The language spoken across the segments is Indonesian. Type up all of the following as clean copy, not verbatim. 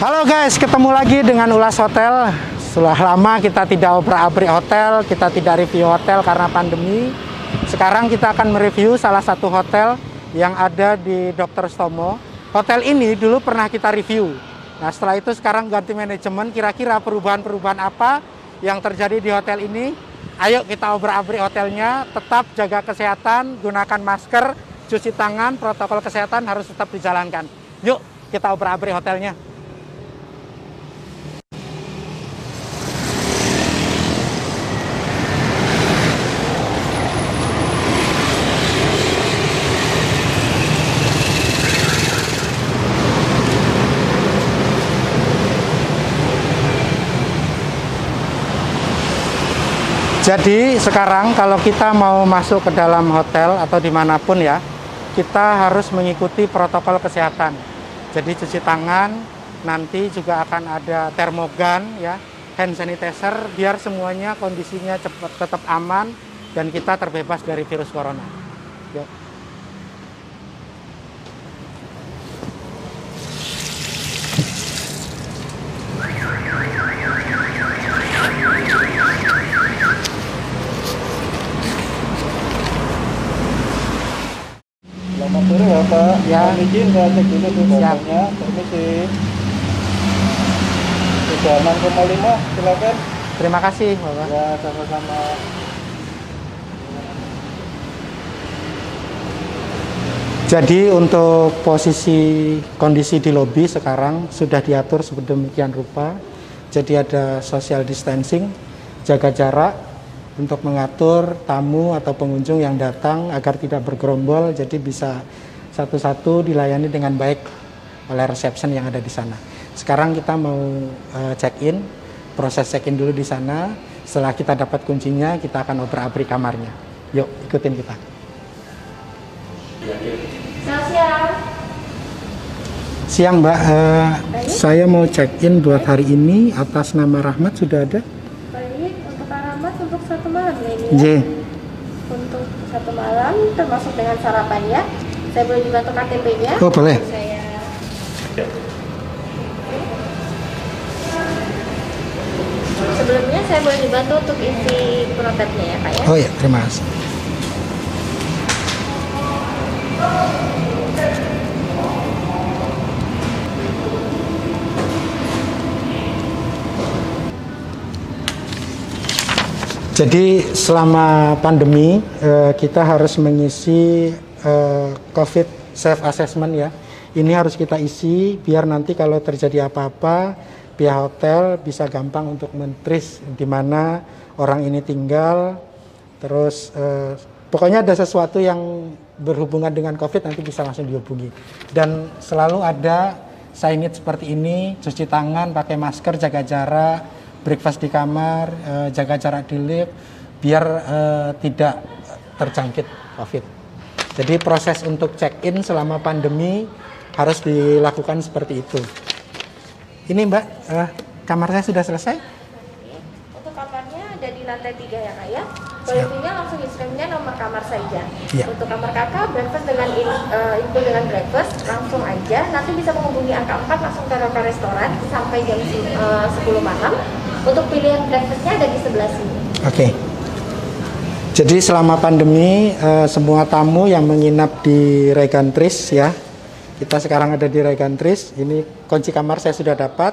Halo guys, ketemu lagi dengan Ulas Hotel. Setelah lama kita tidak obrak-abrik hotel, kita tidak review hotel karena pandemi. Sekarang kita akan mereview salah satu hotel yang ada di Dr. Stomo. Hotel ini dulu pernah kita review. Nah setelah itu sekarang ganti manajemen, kira-kira perubahan-perubahan apa yang terjadi di hotel ini. Ayo kita obrak-abrik hotelnya, tetap jaga kesehatan, gunakan masker, cuci tangan, protokol kesehatan harus tetap dijalankan. Yuk kita obrak-abrik hotelnya. Jadi sekarang kalau kita mau masuk ke dalam hotel atau dimanapun ya, kita harus mengikuti protokol kesehatan. Jadi cuci tangan, nanti juga akan ada termogan ya, hand sanitizer, biar semuanya kondisinya tetap aman dan kita terbebas dari virus corona. Yuk. Selamat sore ya Pak. Ya. Izin saya cek dulu tuh Siap. datanya. Permisi. Sudah 6,5 silakan. Terima kasih Bapak. Ya sama-sama. Jadi untuk posisi kondisi di lobi sekarang sudah diatur sedemikian rupa. Jadi ada social distancing, jaga jarak untuk mengatur tamu atau pengunjung yang datang agar tidak bergerombol. Jadi bisa satu-satu dilayani dengan baik oleh reception yang ada di sana. Sekarang kita mau check-in, proses check-in dulu di sana. Setelah kita dapat kuncinya, kita akan obrak-abrik kamarnya. Yuk ikutin kita. Siang Mbak, saya mau check-in buat hari ini atas nama Rahmat, sudah ada? Baik, untuk Rahmat untuk 1 malam ya ini J. ya? Untuk 1 malam termasuk dengan sarapannya. Saya boleh dibantu KTP-nya? Oh boleh. Sebelumnya saya boleh dibantu untuk isi protapnya ya Pak ya? Oh ya, terima kasih. Jadi selama pandemi kita harus mengisi COVID self assessment ya. Ini harus kita isi biar nanti kalau terjadi apa-apa pihak hotel bisa gampang untuk mentris di mana orang ini tinggal. Terus pokoknya ada sesuatu yang berhubungan dengan COVID nanti bisa langsung dihubungi. Dan selalu ada signage seperti ini, cuci tangan, pakai masker, jaga jarak, breakfast di kamar, jaga jarak di lift, biar tidak terjangkit COVID. Jadi proses untuk check-in selama pandemi harus dilakukan seperti itu. Ini Mbak, kamar saya sudah selesai? Untuk kamarnya ada di lantai 3 ya Kak ya? Bolehnya langsung instruksinya nomor kamar saja. Ya. Untuk kamar kakak, breakfast dengan info dengan breakfast langsung aja. Nanti bisa menghubungi angka 4 langsung ke restoran sampai jam 10 malam. Untuk pilihan breakfastnya ada di sebelah sini. Oke. Jadi selama pandemi semua tamu yang menginap di Regantris ya, kita sekarang ada di Regantris. Ini kunci kamar saya sudah dapat.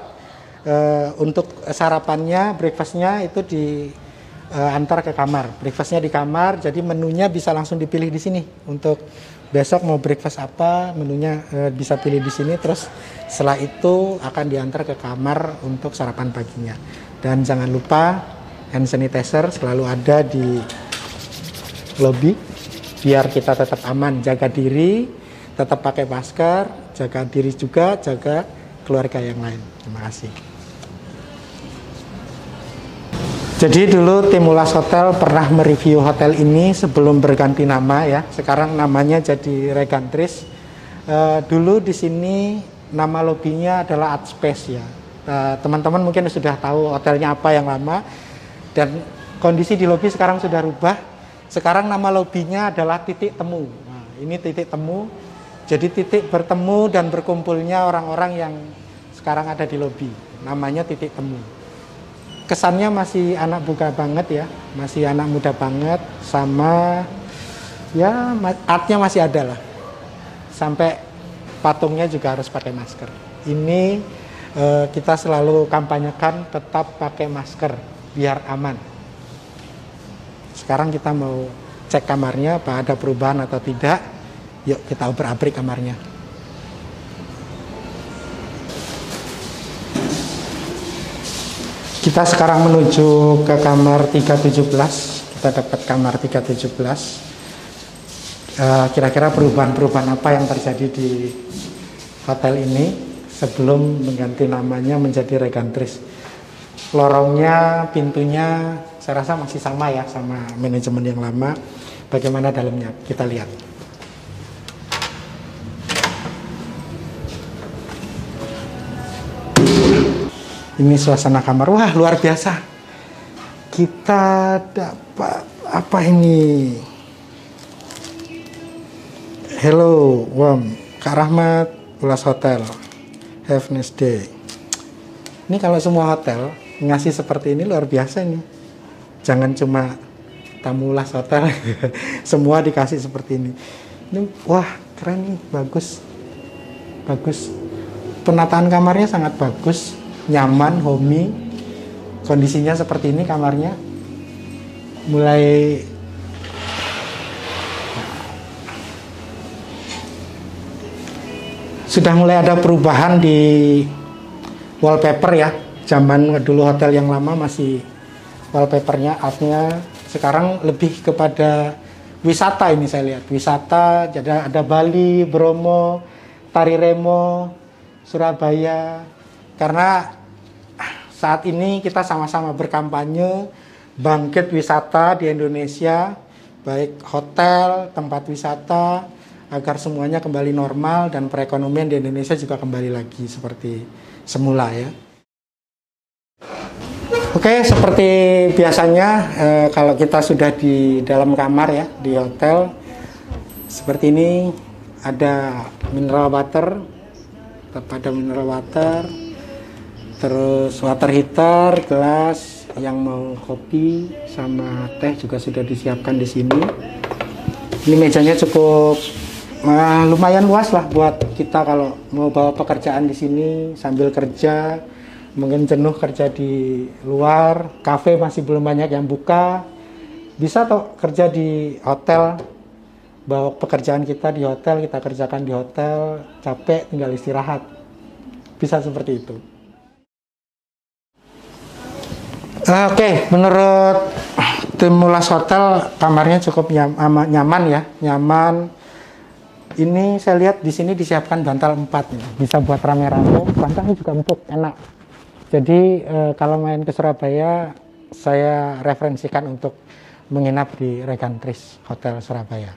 Untuk sarapannya, breakfastnya itu diantar ke kamar. Breakfastnya di kamar, jadi menunya bisa langsung dipilih di sini. Untuk besok mau breakfast apa, menunya bisa pilih di sini. Terus setelah itu akan diantar ke kamar untuk sarapan paginya. Dan jangan lupa hand sanitizer selalu ada di lobby biar kita tetap aman, jaga diri, tetap pakai masker, jaga diri juga, jaga keluarga yang lain. Terima kasih. Jadi dulu tim Ulas Hotel pernah mereview hotel ini sebelum berganti nama ya. Sekarang namanya jadi Regantris. Dulu di sini nama lobinya adalah Art Space ya. Teman-teman mungkin sudah tahu hotelnya apa yang lama, dan kondisi di lobi sekarang sudah rubah. Sekarang nama lobinya adalah Titik Temu. Nah, ini Titik Temu, jadi titik bertemu dan berkumpulnya orang-orang yang sekarang ada di lobi. Namanya Titik Temu. Kesannya masih anak muda banget ya, masih anak muda banget, sama ya artnya masih ada lah. Sampai patungnya juga harus pakai masker. Ini kita selalu kampanyekan tetap pakai masker biar aman. Sekarang kita mau cek kamarnya apa ada perubahan atau tidak. Yuk kita obrak-abrik kamarnya. Kita sekarang menuju ke kamar 317. Kita dapat kamar 317. Kira-kira perubahan-perubahan apa yang terjadi di hotel ini sebelum mengganti namanya menjadi Regantris. Lorongnya, pintunya saya rasa masih sama ya, sama manajemen yang lama. Bagaimana dalamnya? Kita lihat. Ini suasana kamar, wah luar biasa. Kita dapat apa ini? Hello, warm. Kak Rahmat, Ulas Hotel. Have a nice day. Ini kalau semua hotel ngasih seperti ini luar biasa nih. Jangan cuma tamu Ulas Hotel, semua dikasih seperti ini. Ini wah keren nih, bagus, bagus. Penataan kamarnya sangat bagus, nyaman, homey. Kondisinya seperti ini kamarnya. Mulai sudah mulai ada perubahan di wallpaper ya. Zaman dulu hotel yang lama masih wallpapernya, artnya sekarang lebih kepada wisata. Ini saya lihat wisata, jadi ada Bali, Bromo, Tari Remo, Surabaya. Karena saat ini kita sama-sama berkampanye bangkit wisata di Indonesia, baik hotel, tempat wisata, agar semuanya kembali normal dan perekonomian di Indonesia juga kembali lagi seperti semula ya. Oke, seperti biasanya kalau kita sudah di dalam kamar ya di hotel seperti ini, ada mineral water, pada mineral water, terus water heater, gelas yang mau kopi sama teh juga sudah disiapkan di sini. Ini mejanya cukup lumayan luas lah buat kita kalau mau bawa pekerjaan di sini sambil kerja, mungkin jenuh kerja di luar, kafe masih belum banyak yang buka, bisa toh kerja di hotel, bawa pekerjaan kita di hotel, kita kerjakan di hotel, capek tinggal istirahat, bisa seperti itu. Oke, menurut tim Ulas Hotel kamarnya cukup nyaman ya, nyaman. Ini saya lihat di sini disiapkan bantal 4 ya. Bisa buat rame-rame, bantalnya juga empuk, enak. Jadi kalau main ke Surabaya, saya referensikan untuk menginap di Regantris Hotel Surabaya.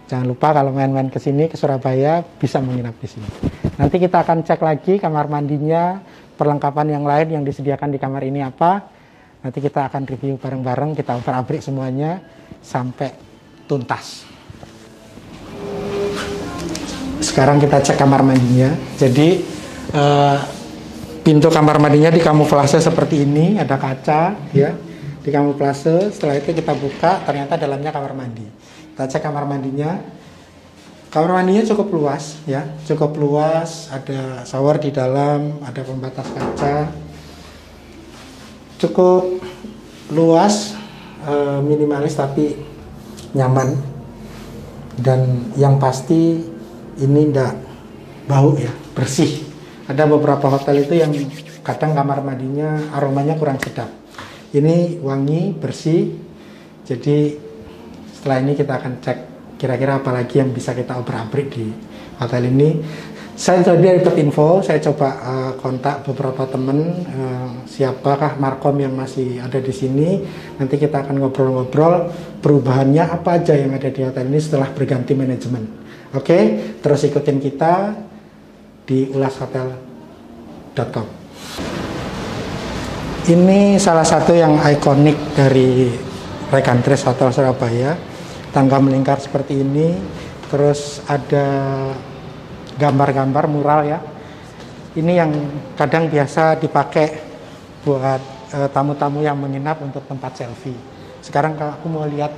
Jangan lupa kalau main-main ke sini ke Surabaya bisa menginap di sini. Nanti kita akan cek lagi kamar mandinya, perlengkapan yang lain yang disediakan di kamar ini apa. Nanti kita akan review bareng-bareng, kita obrak-abrik semuanya sampai tuntas. Sekarang kita cek kamar mandinya. Jadi pintu kamar mandinya dikamuflase seperti ini, ada kaca ya, dikamuflase. Setelah itu kita buka, ternyata dalamnya kamar mandi. Kita cek kamar mandinya. Kamar mandinya cukup luas ya, cukup luas. Ada shower di dalam, ada pembatas kaca. Cukup luas, minimalis tapi nyaman. Dan yang pasti ini enggak bau ya, bersih. Ada beberapa hotel itu yang kadang kamar mandinya aromanya kurang sedap. Ini wangi, bersih. Jadi setelah ini kita akan cek kira-kira apa lagi yang bisa kita obrak-abrik di hotel ini. Saya tadi dapat info, saya coba kontak beberapa teman, siapakah markom yang masih ada di sini. Nanti kita akan ngobrol-ngobrol perubahannya apa aja yang ada di hotel ini setelah berganti manajemen. Oke, terus ikutin kita di ulashotel.com. Ini salah satu yang ikonik dari Regantris Hotel Surabaya. Tangga melingkar seperti ini, terus ada gambar-gambar mural ya. Ini yang kadang biasa dipakai buat tamu-tamu yang menginap untuk tempat selfie. Sekarang kalau aku mau lihat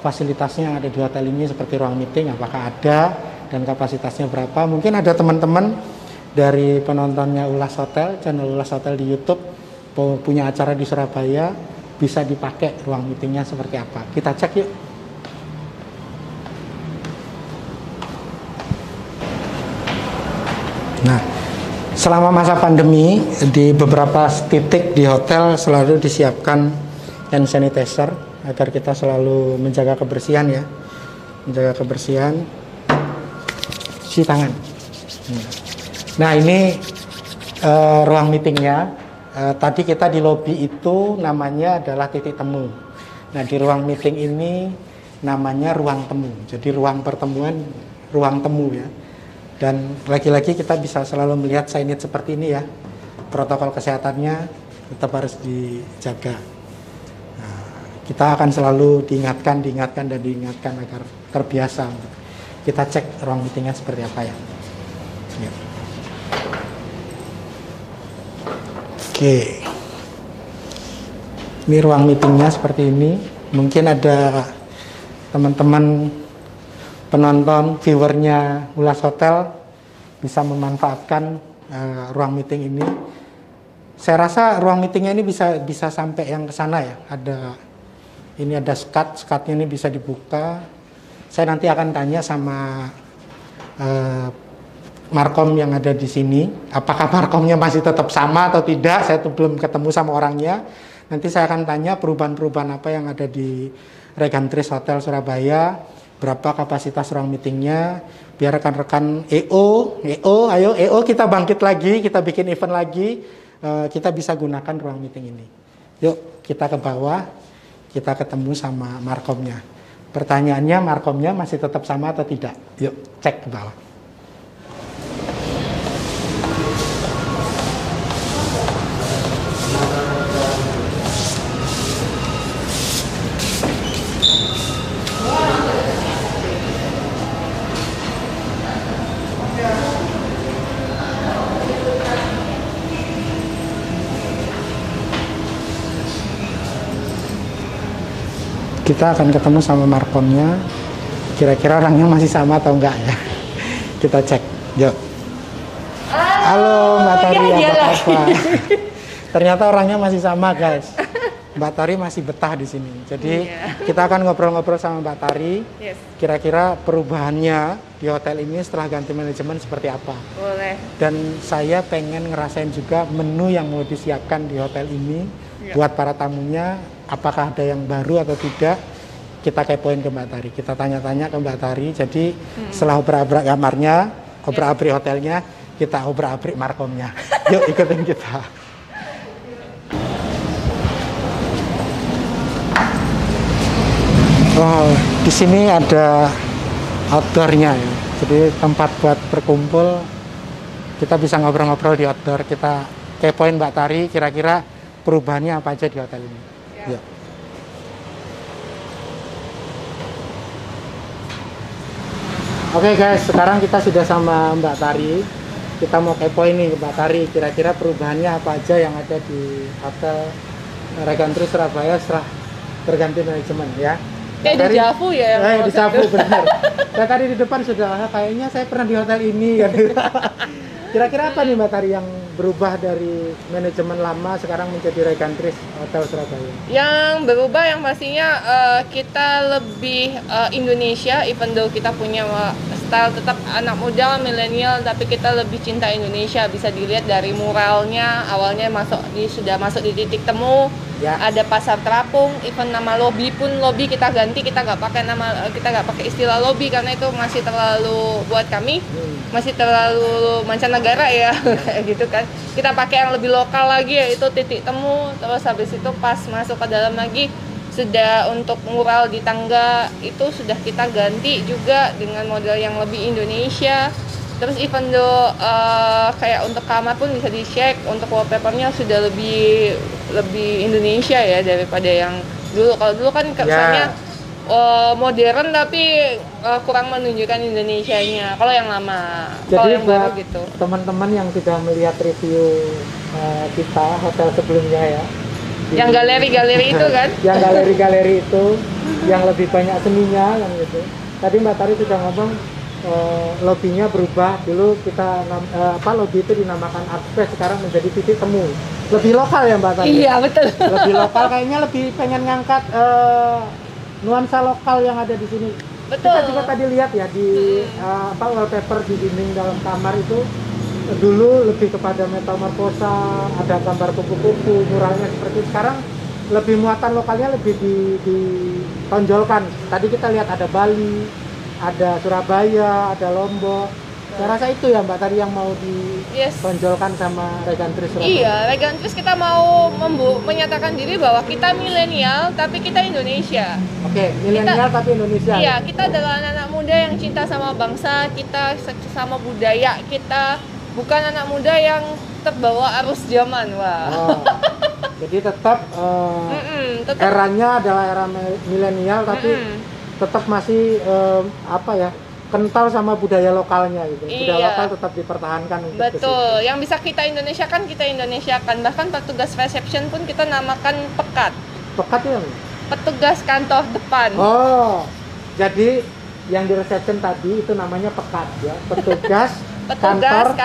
fasilitasnya yang ada di hotel ini seperti ruang meeting, apakah ada dan kapasitasnya berapa. Mungkin ada teman-teman dari penontonnya Ulas Hotel, channel Ulas Hotel di YouTube, punya acara di Surabaya, bisa dipakai ruang meetingnya seperti apa. Kita cek yuk. Nah, selama masa pandemi, di beberapa titik di hotel selalu disiapkan hand sanitizer agar kita selalu menjaga kebersihan ya. Menjaga kebersihan, cuci tangan. Nah, ini ruang meetingnya. Tadi kita di lobi itu namanya adalah titik temu. Nah, di ruang meeting ini namanya ruang temu. Jadi ruang pertemuan, ruang temu ya. Dan lagi-lagi kita bisa selalu melihat signage seperti ini ya. Protokol kesehatannya tetap harus dijaga. Nah, kita akan selalu diingatkan agar terbiasa. Kita cek ruang meetingnya seperti apa ya. Ya. Oke. Ini ruang meetingnya seperti ini. Mungkin ada teman-teman penonton, viewernya Ulas Hotel bisa memanfaatkan ruang meeting ini. Saya rasa ruang meetingnya ini bisa sampai yang ke sana ya. Ini ada skatnya ini bisa dibuka. Saya nanti akan tanya sama markom yang ada di sini, apakah markomnya masih tetap sama atau tidak. Saya tuh belum ketemu sama orangnya. Nanti saya akan tanya perubahan-perubahan apa yang ada di Regantris Hotel Surabaya, berapa kapasitas ruang meetingnya, biar rekan-rekan ayo kita bangkit lagi, kita bikin event lagi, kita bisa gunakan ruang meeting ini. Yuk kita ke bawah, kita ketemu sama markomnya. Pertanyaannya, markomnya masih tetap sama atau tidak? Yuk cek ke bawah. Kita akan ketemu sama markomnya, kira-kira orangnya masih sama atau enggak ya. Kita cek, yuk. Halo Mbak Tari, apa kabar? Ternyata orangnya masih sama guys. Mbak Tari masih betah di sini. Jadi kita akan ngobrol-ngobrol sama Mbak Tari. Kira-kira perubahannya di hotel ini setelah ganti manajemen seperti apa? Boleh. Dan saya pengen ngerasain juga menu yang mau disiapkan di hotel ini buat para tamunya. Apakah ada yang baru atau tidak, kita kepoin ke Mbak Tari, kita tanya-tanya ke Mbak Tari. Jadi setelah obrak-abrik kamarnya, obrak-abrik hotelnya, kita obrak-abrik markomnya. Yuk ikutin kita. Oh, di sini ada outdoornya ya. Jadi tempat buat berkumpul, kita bisa ngobrol-ngobrol di outdoor. Kita kepoin Mbak Tari, kira-kira perubahannya apa aja di hotel ini. Ya. Oke guys, sekarang kita sudah sama Mbak Tari. Kita mau kepoin nih Mbak Tari, kira-kira perubahannya apa aja yang ada di Hotel Regantris Surabaya setelah berganti manajemen ya. Kayak dejavu ya. Dejavu benar. Mbak Tari di depan sudah, kayaknya saya pernah di hotel ini kan. Kira-kira apa nih Mbak Tari yang berubah dari manajemen lama sekarang menjadi Regantris Hotel Surabaya? Yang berubah yang pastinya kita lebih Indonesia, even though kita punya style tetap anak muda, milenial, tapi kita lebih cinta Indonesia. Bisa dilihat dari muralnya, awalnya sudah masuk di titik temu. Ya. Ada pasar terapung, even nama lobby pun kita ganti, kita nggak pakai istilah lobby karena itu masih terlalu buat kami masih terlalu mancanegara ya kayak gitu kan. Kita pakai yang lebih lokal lagi, yaitu titik temu. Terus habis itu pas masuk ke dalam lagi sudah untuk mural di tangga itu sudah kita ganti juga dengan model yang lebih Indonesia. Terus even though kayak untuk kamar pun bisa di-check, untuk wallpapernya sudah lebih Indonesia ya daripada yang dulu. Kalau dulu kan kesannya modern tapi kurang menunjukkan Indonesianya. Kalau yang lama, kalau Jadi yang baru buat gitu. teman-teman yang sudah melihat review kita hotel sebelumnya ya, Yang galeri-galeri itu kan? yang galeri-galeri itu yang lebih banyak seninya yang gitu. Tadi Mbak Tari sudah ngomong lobbynya berubah. Dulu kita lobby itu dinamakan Art Space, sekarang menjadi titik temu. Lebih lokal ya Mbak Tari? Iya, betul. Lebih lokal, kayaknya lebih pengen ngangkat nuansa lokal yang ada di sini. Betul. Kita juga tadi lihat ya di wallpaper di dinding dalam kamar itu dulu lebih kepada metamorfosa, ada gambar kupu-kupu, muralnya seperti itu. Sekarang lebih muatan lokalnya lebih ditonjolkan. Tadi kita lihat ada Bali, ada Surabaya, ada Lombok. Saya rasa itu ya Mbak tadi yang mau ditonjolkan sama Regan Tris Surabaya. Iya, Regan Tris kita mau menyatakan diri bahwa kita milenial tapi kita Indonesia. Oke, milenial tapi Indonesia. Iya, kita adalah anak-anak muda yang cinta sama bangsa, kita sama budaya, kita bukan anak muda yang terbawa arus zaman. Wah. Oh, jadi tetap, tetap eranya adalah era milenial tapi tetap masih kental sama budaya lokalnya gitu. Budaya Iya. lokal tetap dipertahankan untuk betul. Yang bisa kita Indonesiakan, kita Indonesiakan. Bahkan petugas reception pun kita namakan pekat. Pekat ya? Petugas kantor depan. Oh, jadi yang di reception tadi itu namanya pekat ya. Petugas kantor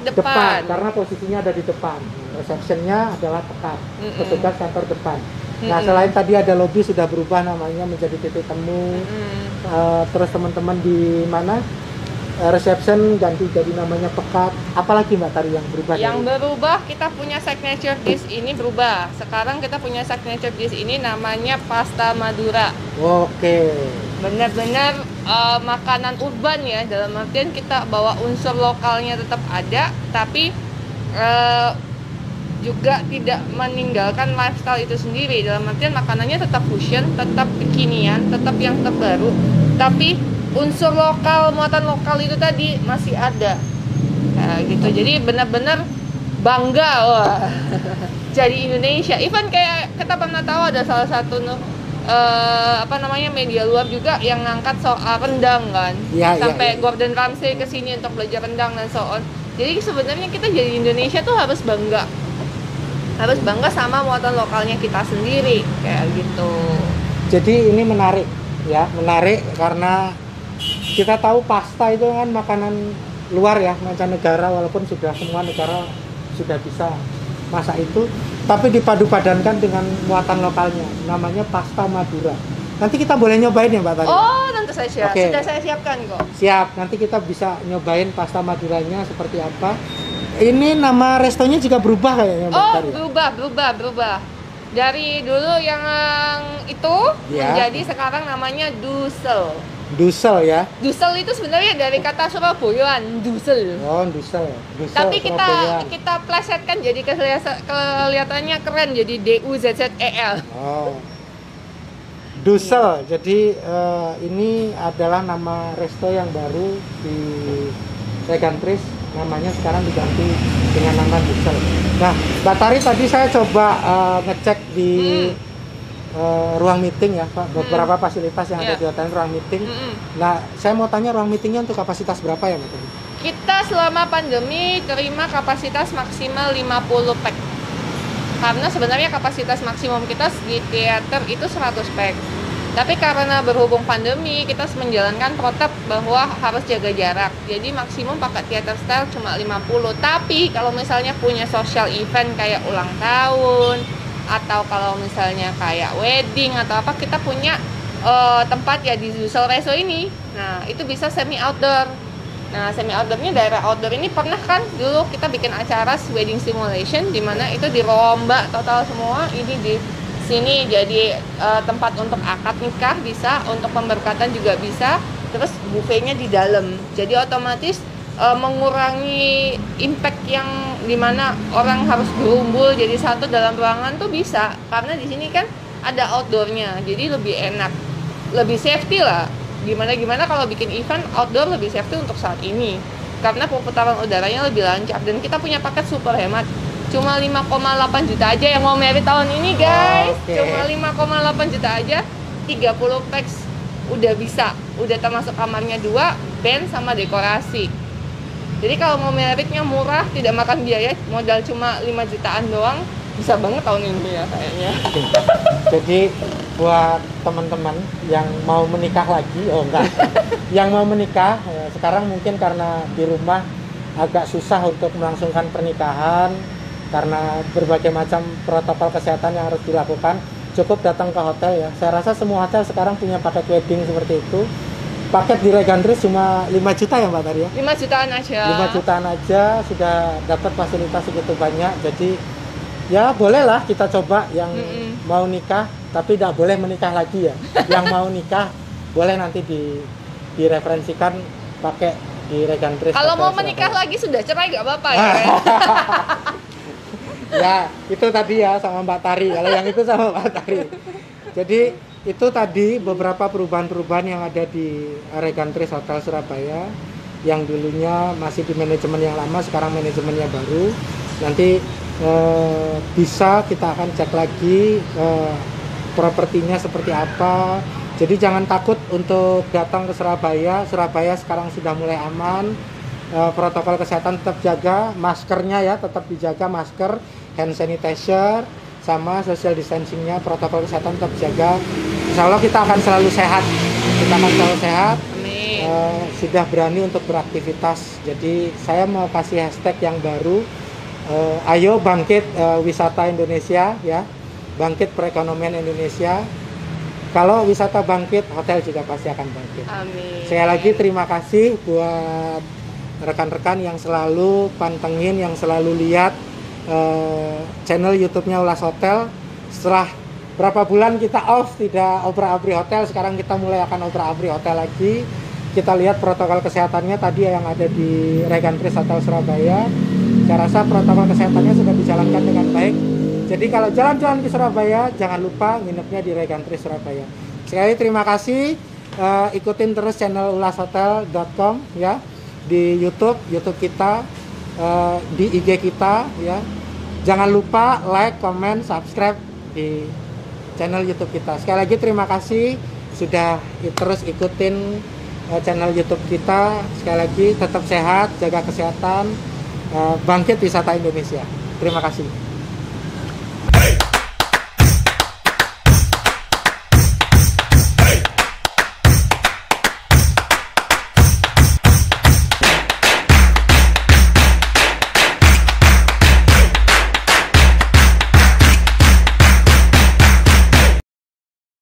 depan. karena posisinya ada di depan. Receptionnya adalah pekat. Petugas kantor depan. Nah, selain tadi ada lobby sudah berubah namanya menjadi titik temu. Terus teman-teman di mana reception ganti jadi namanya pekat. Apalagi Mbak Tari yang berubah? Yang berubah, kita punya signature dish ini berubah. Sekarang kita punya signature dish ini namanya pasta Madura. Oke. Benar-benar makanan urban ya, dalam artian kita bawa unsur lokalnya tetap ada, tapi juga tidak meninggalkan lifestyle itu sendiri. Dalam artian makanannya tetap fusion, tetap kekinian, tetap yang terbaru, tapi unsur lokal, muatan lokal itu tadi masih ada. Nah, gitu. Jadi benar-benar bangga wah. Jadi Indonesia. Even kayak kita pernah tahu ada salah satu media luar juga yang ngangkat soal rendang kan. Sampai Gordon Ramsay ke sini untuk belajar rendang dan so on. Jadi sebenarnya kita jadi Indonesia tuh harus bangga sama muatan lokalnya kita sendiri kayak gitu. Jadi ini menarik karena kita tahu pasta itu kan makanan luar ya, mancanegara, walaupun sudah semua negara sudah bisa masak itu, tapi dipadu-padankan dengan muatan lokalnya, namanya pasta Madura. Nanti kita boleh nyobain ya Mbak Tari? Oh, tentu saja. Oke. Sudah saya siapkan kok. Siap, nanti kita bisa nyobain pasta Maduranya seperti apa. Ini nama restonya juga berubah kayaknya Mbak Tari? Berubah. Dari dulu yang itu menjadi sekarang namanya Dusel. Dusel ya? Dusel itu sebenarnya dari kata Surabayaan, Dusel. Oh, Dusel. Tapi kita plesetkan jadi kelihatannya keren, jadi DUZZEL. Oh. Dusel. Jadi ini adalah nama resto yang baru di Regan Tris. Namanya sekarang diganti dengan nama Dusel. Nah, Mbak Tari tadi saya coba ngecek di ruang meeting ya, Pak. Beberapa fasilitas yang ada di hotel ruang meeting. Nah, saya mau tanya ruang meetingnya untuk kapasitas berapa ya, Mbak Tari? Kita selama pandemi terima kapasitas maksimal 50 pack. Karena sebenarnya kapasitas maksimum kita di teater itu 100 pack. Tapi karena berhubung pandemi, kita menjalankan protap bahwa harus jaga jarak. Jadi maksimum pakai theater style cuma 50. Tapi kalau misalnya punya social event kayak ulang tahun, atau kalau misalnya kayak wedding atau apa, kita punya tempat ya di Dusel Reso ini. Nah, itu bisa semi outdoor. Nah, semi outdoornya daerah outdoor ini pernah kan dulu kita bikin acara wedding simulation di mana itu dirombak total semua. Ini di sini jadi tempat untuk akad nikah bisa, untuk pemberkatan juga bisa, terus buffetnya di dalam. Jadi otomatis mengurangi impact yang dimana orang harus berumbul jadi satu dalam ruangan tuh bisa, karena di sini kan ada outdoornya, jadi lebih enak, lebih safety lah. Gimana kalau bikin event outdoor lebih safety untuk saat ini, karena perputaran udaranya lebih lancar. Dan kita punya paket super hemat, cuma 5,8 juta aja yang mau merit tahun ini guys. Cuma 5,8 juta aja, 30 packs udah termasuk kamarnya 2, band sama dekorasi. Jadi kalau mau meritnya murah, tidak makan biaya, modal cuma 5 jutaan doang, bisa banget tahun ini ya kayaknya. Jadi buat teman-teman yang mau menikah lagi, yang mau menikah sekarang mungkin karena di rumah agak susah untuk melangsungkan pernikahan karena berbagai macam protokol kesehatan yang harus dilakukan, cukup datang ke hotel ya. Saya rasa semua hotel sekarang punya paket wedding seperti itu. Paket di Regantris cuma 5 juta ya Mbak Tari ya? 5 jutaan aja. 5 jutaan aja sudah dapat fasilitas segitu banyak. Jadi ya bolehlah kita coba yang mau nikah, tapi tidak boleh menikah lagi ya. Yang mau nikah boleh nanti direferensikan pakai di Regantris. Kalau mau menikah lagi sudah cerai nggak apa-apa ya. Ya itu tadi ya sama Mbak Tari. Kalau yang itu sama Mbak Tari. Jadi itu tadi beberapa perubahan-perubahan yang ada di Regantris Hotel Surabaya yang dulunya masih di manajemen yang lama, sekarang manajemennya baru. Nanti bisa kita akan cek lagi propertinya seperti apa. Jadi jangan takut untuk datang ke Surabaya. Surabaya sekarang sudah mulai aman. Protokol kesehatan tetap jaga, maskernya ya tetap dijaga, masker, hand sanitizer, sama social distancingnya, protokol kesehatan tetap jaga. Insya Allah kita akan selalu sehat. Kita akan selalu sehat. Amin. Sudah berani untuk beraktivitas. Jadi saya mau kasih hashtag yang baru. Ayo bangkit wisata Indonesia ya. Bangkit perekonomian Indonesia. Kalau wisata bangkit, hotel juga pasti akan bangkit. Amin. Sekali lagi terima kasih buat rekan-rekan yang selalu pantengin, yang selalu lihat channel YouTube-nya Ulas Hotel. Setelah berapa bulan kita off tidak obra-abri hotel, sekarang kita mulai akan obra-abri hotel lagi. Kita lihat protokol kesehatannya tadi yang ada di Regantris Hotel Surabaya. Saya rasa protokol kesehatannya sudah dijalankan dengan baik. Jadi kalau jalan-jalan ke Surabaya jangan lupa nginepnya di Regantris Surabaya. Sekali terima kasih. Ikutin terus channel ulashotel.com ya, di YouTube kita, di IG kita ya. Jangan lupa like, comment, subscribe di channel YouTube kita. Sekali lagi terima kasih sudah terus ikutin channel YouTube kita. Sekali lagi tetap sehat, jaga kesehatan, bangkit wisata Indonesia. Terima kasih.